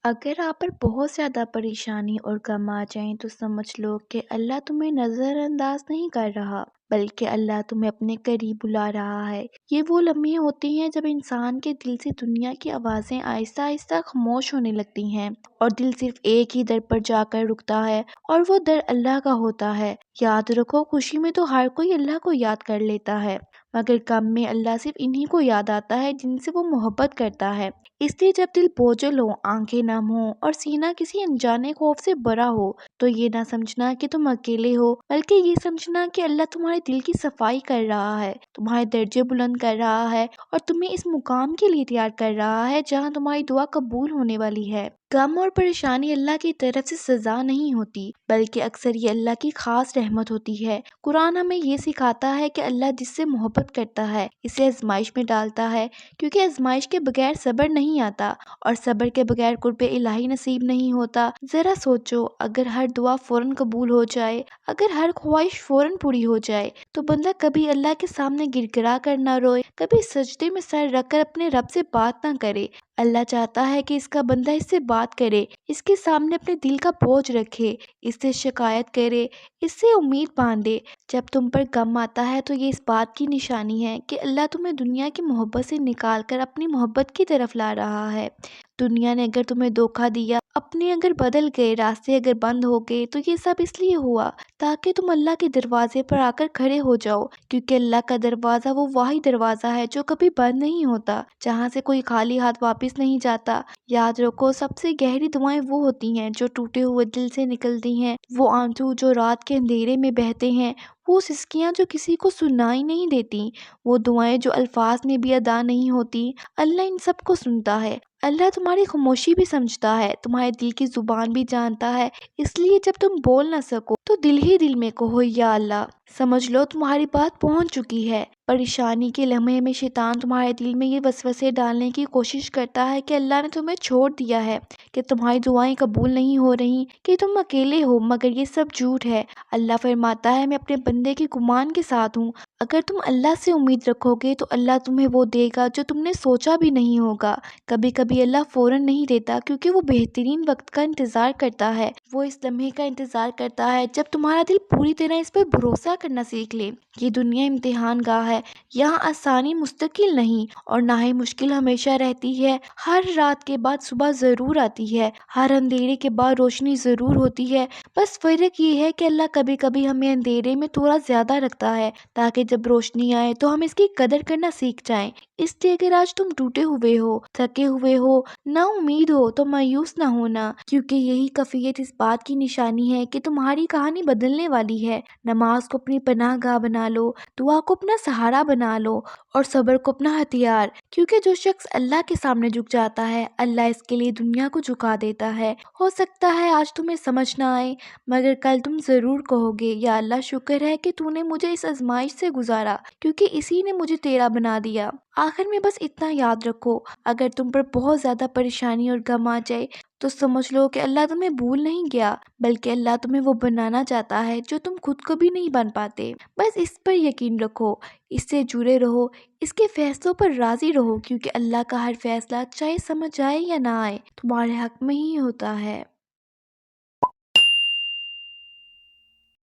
اگر آپ پر بہت زیادہ پریشانی اور غم آ جائیں تو سمجھ لو کہ اللہ تمہیں نظر انداز نہیں کر رہا، بلکہ اللہ تمہیں اپنے قریب بلا رہا ہے۔ یہ وہ لمحے ہوتے ہیں جب انسان کے دل سے دنیا کی آوازیں آہستہ آہستہ خاموش ہونے لگتی ہیں اور دل صرف ایک ہی در پر جا کر رکتا ہے، اور وہ در اللہ کا ہوتا ہے۔ یاد رکھو، خوشی میں تو ہر کوئی اللہ کو یاد کر لیتا ہے، مگر غم میں اللہ صرف انہی کو یاد آتا ہے جن سے وہ محبت کرتا ہے۔ اس لیے جب دل بوجھل ہو، آنکھیں نم ہوں اور سینہ کسی انجانے خوف سے بھرا ہو، تو یہ نہ سمجھنا کہ تم اکیلے ہو، بلکہ یہ سمجھنا کہ اللہ تمہارے دل کی صفائی کر رہا ہے، تمہارے درجے بلند کر رہا ہے اور تمہیں اس مقام کے لیے تیار کر رہا ہے جہاں تمہاری دعا قبول ہونے والی ہے۔ غم اور پریشانی اللہ کی طرف سے سزا نہیں ہوتی، بلکہ اکثر یہ اللہ کی خاص رحمت ہوتی ہے۔ قرآن ہمیں یہ سکھاتا ہے کہ اللہ جس سے محبت کرتا ہے اسے آزمائش میں ڈالتا ہے، کیونکہ آزمائش کے بغیر صبر نہیں آتا اور صبر کے بغیر قرب الہی نصیب نہیں ہوتا۔ ذرا سوچو، اگر ہر دعا فوراً قبول ہو جائے، اگر ہر خواہش فوراً پوری ہو جائے، تو بندہ کبھی اللہ کے سامنے گر گرا کر نہ روئے، کبھی سجدے میں سر رکھ کر اپنے رب سے بات نہ کرے۔ اللہ چاہتا ہے کہ اس کا بندہ اس سے بات کرے، اس کے سامنے اپنے دل کا بوجھ رکھے، اس سے شکایت کرے، اس سے امید باندھے۔ جب تم پر غم آتا ہے تو یہ اس بات کی نشانی ہے کہ اللہ تمہیں دنیا کی محبت سے نکال کر اپنی محبت کی طرف لا رہا ہے۔ دنیا نے اگر تمہیں دھوکہ دیا، اپنے اگر بدل گئے، راستے اگر بند ہو گئے، تو یہ سب اس لیے ہوا تاکہ تم اللہ کے دروازے پر آ کر کھڑے ہو جاؤ، کیونکہ اللہ کا دروازہ وہ واحد دروازہ ہے جو کبھی بند نہیں ہوتا، جہاں سے کوئی خالی ہاتھ واپس نہیں جاتا۔ یاد رکھو، سب سے گہری دعائیں وہ ہوتی ہیں جو ٹوٹے ہوئے دل سے نکلتی ہیں، وہ آنسو جو رات کے اندھیرے میں بہتے ہیں، وہ سسکیاں جو کسی کو سنائی نہیں دیتی، وہ دعائیں جو الفاظ میں بھی ادا نہیں ہوتی۔ اللہ ان سب کو سنتا ہے۔ اللہ تمہاری خاموشی بھی سمجھتا ہے، تمہارے دل کی زبان بھی جانتا ہے، اس لیے جب تم بول نہ سکو تو دل ہی دل میں کہو، یا اللہ۔ سمجھ لو تمہاری بات پہنچ چکی ہے۔ پریشانی کے لمحے میں شیطان تمہارے دل میں یہ وسوسے ڈالنے کی کوشش کرتا ہے کہ اللہ نے تمہیں چھوڑ دیا ہے، کہ تمہاری دعائیں قبول نہیں ہو رہی، کہ تم اکیلے ہو، مگر یہ سب جھوٹ ہے۔ اللہ فرماتا ہے، میں اپنے بندے کے گمان کے ساتھ ہوں۔ اگر تم اللہ سے امید رکھو گے تو اللہ تمہیں وہ دے گا جو تم نے سوچا بھی نہیں ہوگا۔ کبھی کبھی اللہ فوراً نہیں دیتا، کیونکہ وہ بہترین وقت کا انتظار کرتا ہے۔ وہ اس لمحے کا انتظار کرتا ہے جب تمہارا دل پوری طرح اس پر بھروسہ کرنا سیکھ لے۔ یہ دنیا امتحان گاہ ہے، یہاں آسانی مستقل نہیں اور نہ ہی مشکل ہمیشہ رہتی ہے۔ ہر رات کے بعد صبح ضرور آتی ہے، ہر اندھیرے کے بعد روشنی ضرور ہوتی ہے۔ بس فرق یہ ہے کہ اللہ کبھی کبھی ہمیں اندھیرے میں تھوڑا زیادہ رکھتا ہے تاکہ جب روشنی آئے تو ہم اس کی قدر کرنا سیکھ جائیں۔ اس لیے اگر آج تم ٹوٹے ہوئے ہو، تھکے ہوئے ہو، نا امید ہو، تو مایوس نہ ہونا، کیونکہ یہی کیفیت اس بات کی نشانی ہے کہ تمہاری کہانی بدلنے والی ہے۔ نماز کو اپنی پناہ گاہ بنا لو، دعا کو اپنا سہارا بنا لو اور صبر کو اپنا ہتھیار، کیونکہ جو شخص اللہ کے سامنے جھک جاتا ہے، اللہ اس کے لیے دنیا کو جھکا دیتا ہے۔ ہو سکتا ہے آج تمہیں سمجھ نہ آئے، مگر کل تم ضرور کہو گے، یا اللہ شکر ہے کہ تو نے مجھے اس آزمائش سے گزارا، کیونکہ اسی نے مجھے تیرا بنا دیا۔ آخر میں بس اتنا یاد رکھو، اگر تم پر بہت زیادہ پریشانی اور غم آ جائے تو سمجھ لو کہ اللہ تمہیں بھول نہیں گیا، بلکہ اللہ تمہیں وہ بنانا چاہتا ہے جو تم خود کو بھی نہیں بن پاتے۔ بس اس پر یقین رکھو، اس سے جڑے رہو، اس کے فیصلوں پر راضی رہو، کیونکہ اللہ کا ہر فیصلہ چاہے سمجھ آئے یا نہ آئے، تمہارے حق میں ہی ہوتا ہے۔